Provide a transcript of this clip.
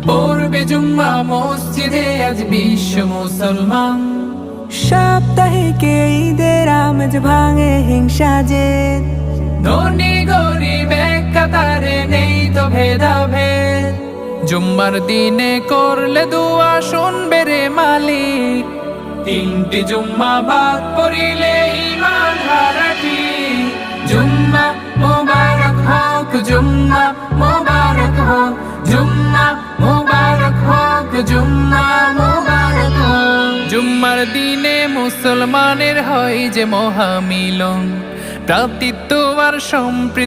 পড়বে জুম্মা মসজিদে আজ বিশ্ব মুসলমান। সাপ্তাহিকে ঈদের আমেজ ভাঙে হিংসা জেদ, ধনী গরিব এক কাতারে নেই তো ভেদাভেদ। জুম্মার দিনে করলে দুয়া শুনবে রে মালিক, তিনটি জুম্মা বাদ পড়িলে ঈমান হারাটি। জুম্মা মুবারক হোক, জুম্মা মুবারক হোক, জুম্মা মুবারক হোক, জুম্মা মুবারক হোক। জুম্মার দিনে মুসলমানের হয় যে মহামিলন, ভ্রাতৃত্ব আর সম্প্রীতি